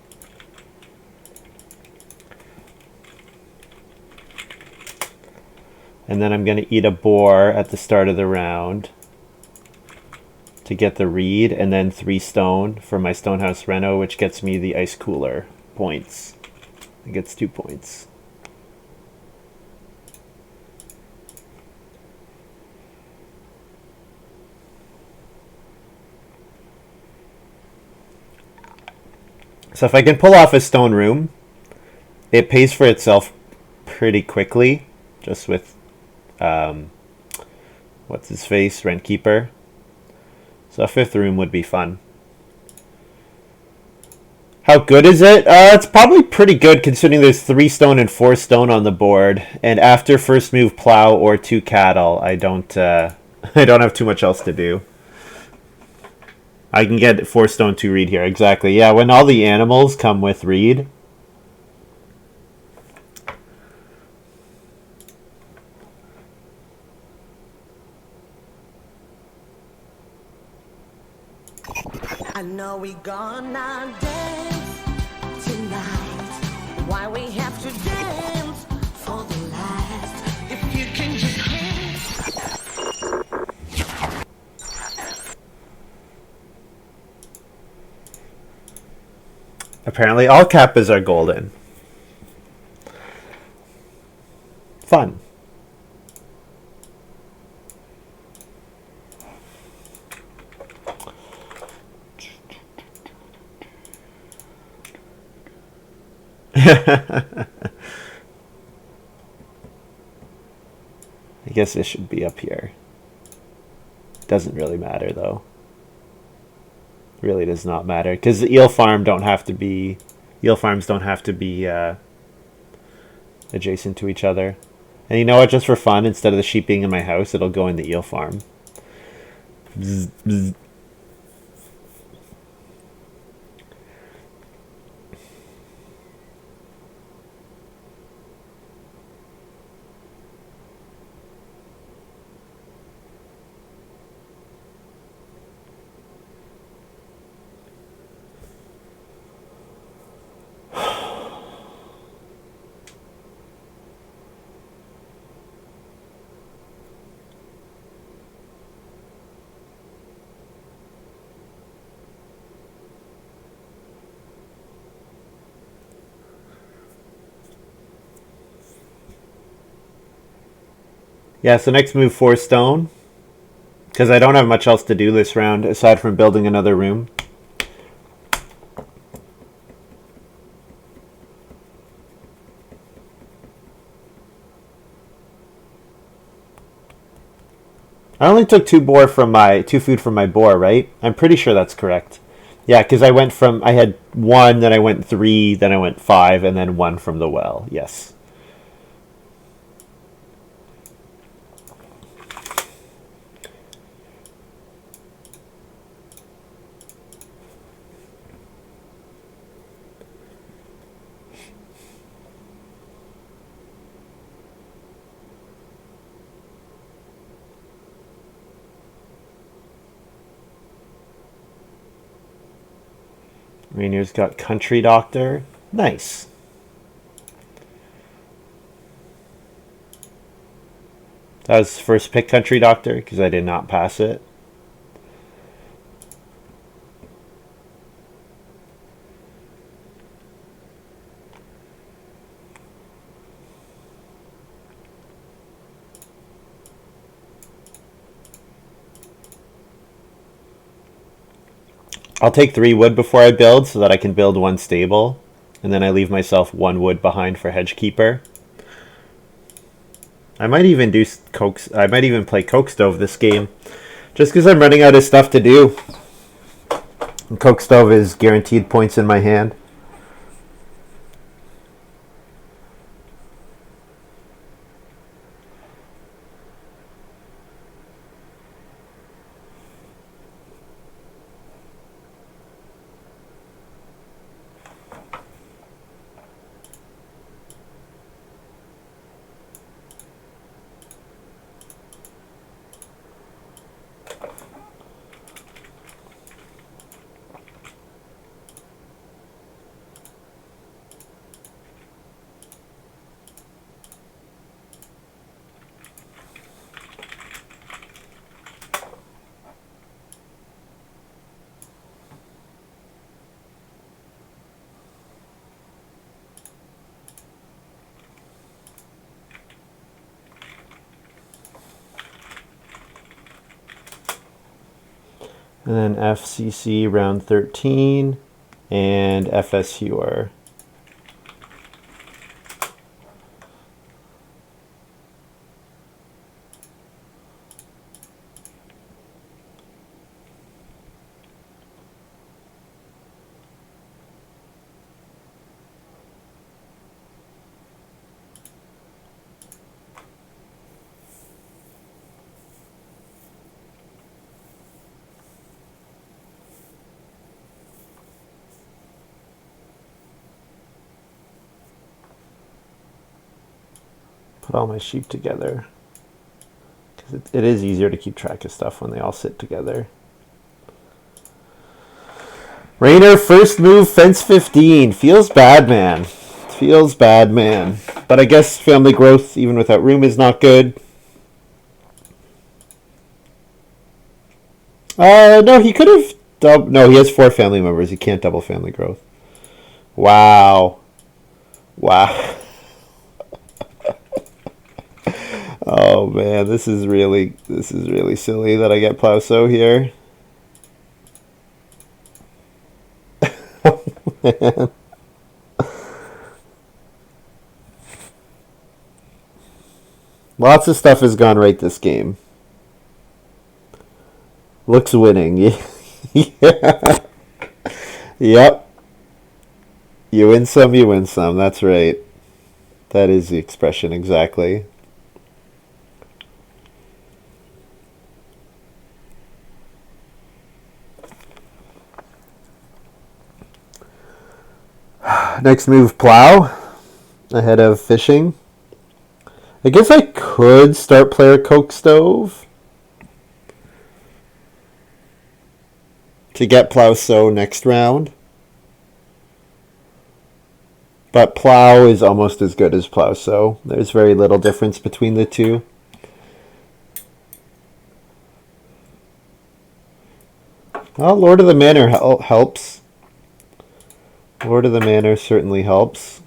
And then I'm going to eat a boar at the start of the round to get the reed, and then 3 stone for my Stonehouse Reno, which gets me the ice cooler points. It gets 2 points. So if I can pull off a stone room, it pays for itself pretty quickly, just with what's his face, Rentkeeper. So a 5th room would be fun. How good is it? It's probably pretty good considering there's 3 stone and 4 stone on the board. And after first move plow or 2 cattle, I don't I don't have too much else to do. I can get 4 stone 2 reed here. Exactly. Yeah, when all the animals come with reed. I know we gonna dance tonight. Why we have to dance for the last? If you can just Apparently all kappas are golden. Fun. I guess this should be up here. Doesn't really matter though. Really does not matter because the eel farms don't have to be adjacent to each other. And you know what? Just for fun, instead of the sheep being in my house, it'll go in the eel farm. Bzz, bzz. Yeah, so next move 4 stone. Because I don't have much else to do this round aside from building another room. I only took 2 food from my boar, right? I'm pretty sure that's correct. Yeah, because I had 1, then I went 3, then I went 5, and then 1 from the well. Yes. Ranior's got Country Doctor. Nice. That was first pick Country Doctor because I did not pass it. I'll take 3 wood before I build so that I can build 1 stable. And then I leave myself 1 wood behind for Hedgekeeper. I might even do I might even play Coke Stove this game. Just because I'm running out of stuff to do. And Coke Stove is guaranteed points in my hand. And then FCC round 13 and FSUR. Put all my sheep together. Because it is easier to keep track of stuff when they all sit together. Rainer, first move, fence 15. Feels bad, man. Feels bad, man. But I guess family growth, even without room, is not good. No, he could have... No, he has 4 family members. He can't double family growth. Wow. Wow. Oh man, this is really silly that I get Plowso here. Man. Lots of stuff has gone right this game. Looks winning. Yeah. Yep. You win some, you win some. That's right. That is the expression exactly. Next move, plow, ahead of fishing. I guess I could start player Coke Stove to get plow so next round. But plow is almost as good as plow so. There's very little difference between the two. Well, Lord of the Manor helps. Lord of the Manor certainly helps.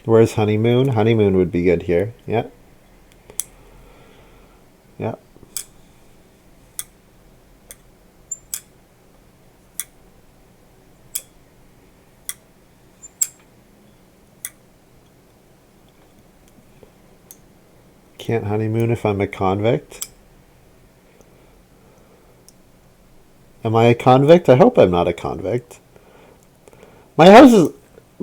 Where's Honeymoon? Honeymoon would be good here. Yeah. Yeah. Can't honeymoon if I'm a convict. Am I a convict? I hope I'm not a convict. My house is...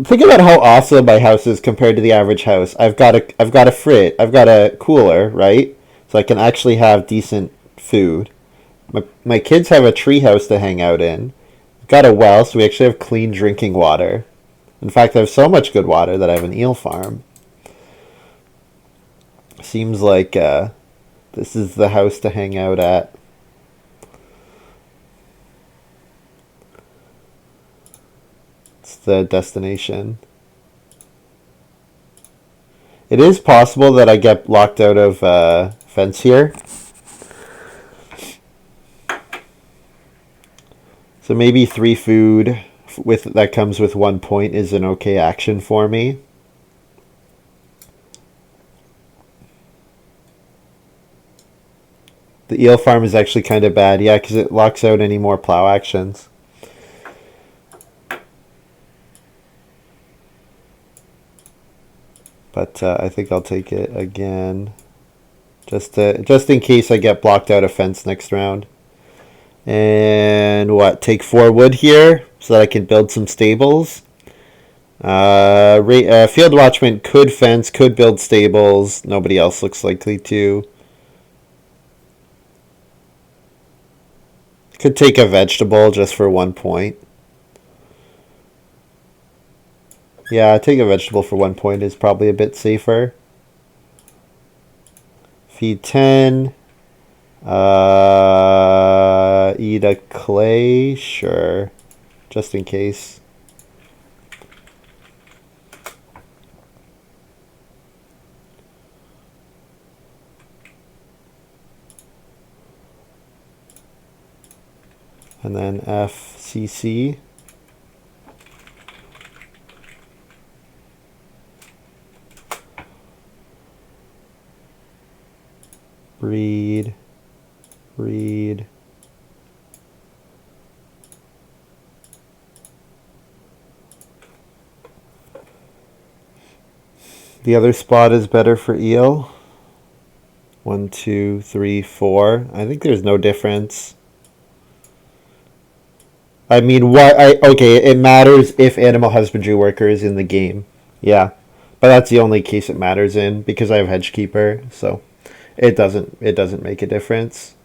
Think about how awesome my house is compared to the average house. I've got a fridge. I've got a cooler, right? So I can actually have decent food. My kids have a tree house to hang out in. I've got a well, so we actually have clean drinking water. In fact, I have so much good water that I have an eel farm. Seems like this is the house to hang out at. It's the destination. It is possible that I get locked out of fence here. So maybe 3 food with that comes with 1 point is an okay action for me. The eel farm is actually kind of bad, yeah, because it locks out any more plow actions. But I think I'll take it again, just in case I get blocked out of fence next round. And what? Take 4 wood here so that I can build some stables. Field Watchman could fence, could build stables. Nobody else looks likely to. Could take a vegetable just for 1 point. Yeah, take a vegetable for 1 point is probably a bit safer. Feed 10. Eat a clay? Sure. Just in case. And then FCC. Breed. Breed. The other spot is better for eel. 1, 2, 3, 4. I think there's no difference. I mean, okay, it matters if animal husbandry worker is in the game. Yeah. But that's the only case it matters in because I have hedgekeeper, so it doesn't make a difference.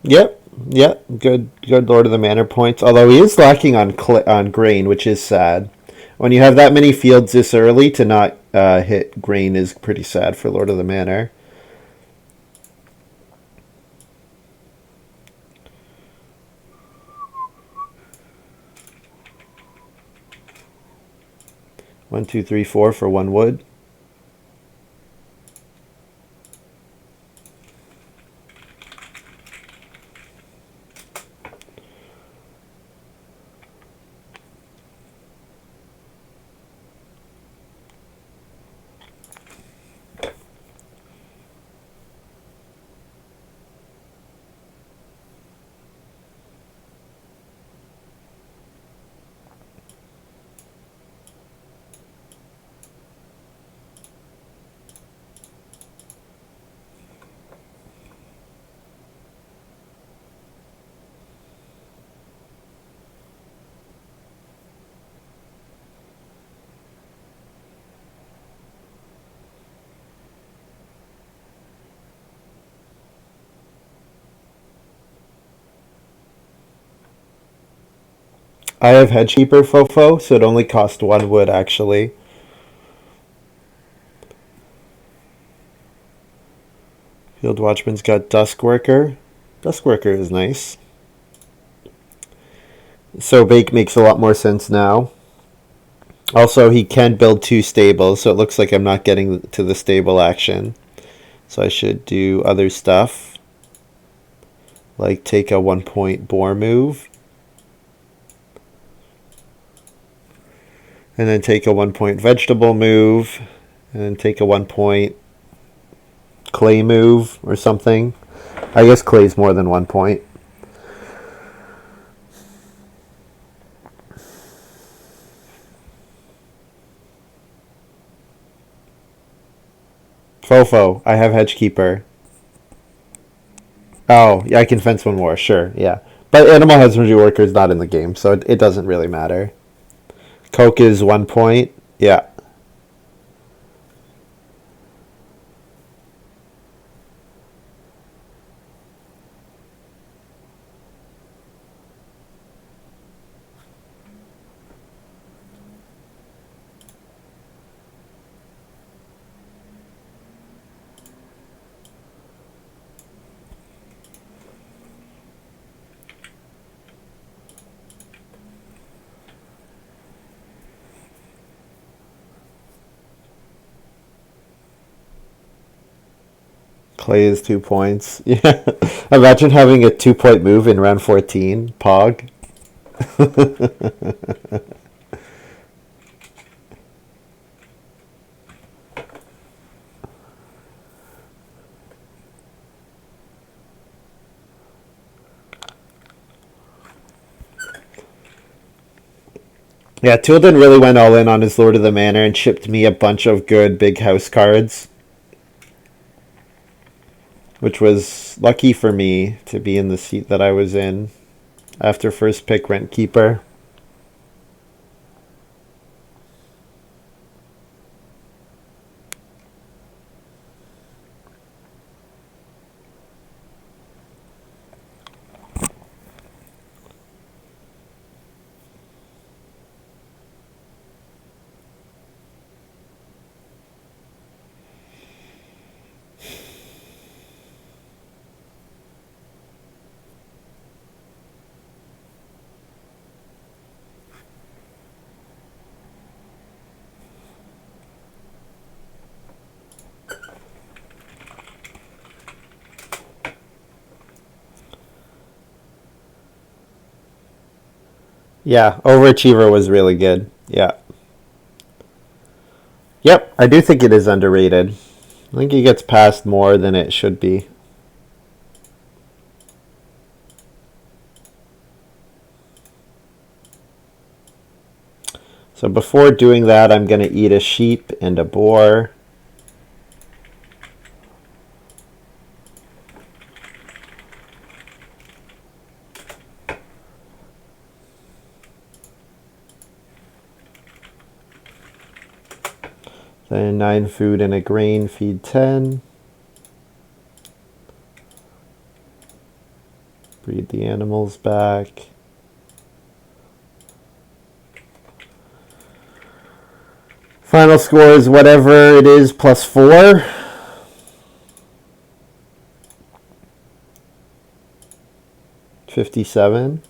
Yep, yep, good Lord of the Manor points. Although he is lacking on grain, which is sad. When you have that many fields this early, to not hit grain is pretty sad for Lord of the Manor. One, two, three, 4 for 1 wood. I have Hedgekeeper Fofo, so it only cost 1 wood actually. Field Watchman's got Dusk Worker. Dusk Worker is nice. So Bake makes a lot more sense now. Also, he can build 2 stables, so it looks like I'm not getting to the stable action. So I should do other stuff, like take a 1 point boar move. And then take a 1 point vegetable move. And then take a 1 point clay move or something. I guess clay's more than 1 point. Fofo. I have Hedgekeeper. Oh, yeah, I can fence one more. Sure, yeah. But Animal Husbandry Worker is not in the game, so it doesn't really matter. Coke is 1 point. Yeah. Clay is 2 points. Yeah. Imagine having a 2-point move in round 14. Pog. Yeah, Touldin really went all in on his Lord of the Manor and shipped me a bunch of good big house cards, which was lucky for me to be in the seat that I was in after first pick Rent Keeper. Yeah, Overachiever was really good. Yeah. Yep, I do think it is underrated. I think he gets passed more than it should be. So before doing that, I'm going to eat a sheep and a boar. Then 9 food and a grain, feed 10. Breed the animals back. Final score is whatever it is plus 4. $57.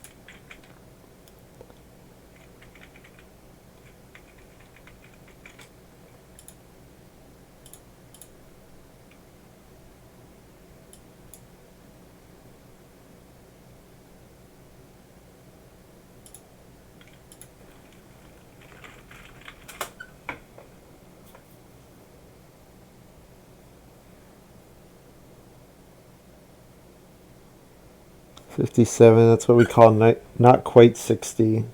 $57, that's what we call not quite 60.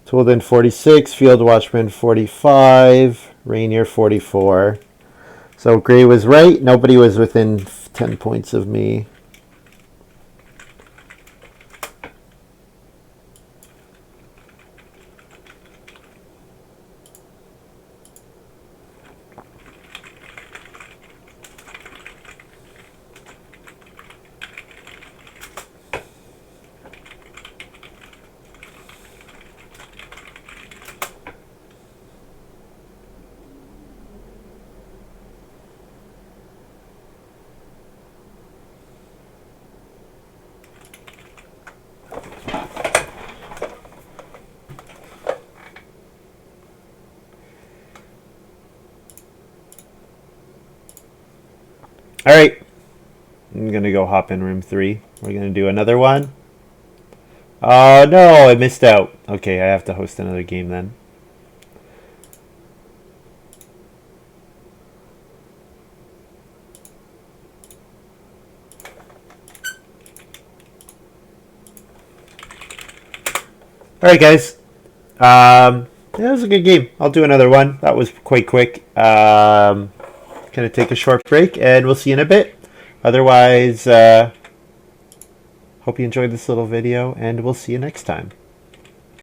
Touldin 46, Field Watchman 45, Ranior 44. So Gray was right. Nobody was within 10 points of me. All right, I'm gonna go hop in room 3. We're gonna do another one. Oh no, I missed out. Okay, I have to host another game then. All right, guys. That was a good game. I'll do another one. That was quite quick. Gonna take a short break, and we'll see you in a bit. Otherwise, hope you enjoyed this little video, and we'll see you next time.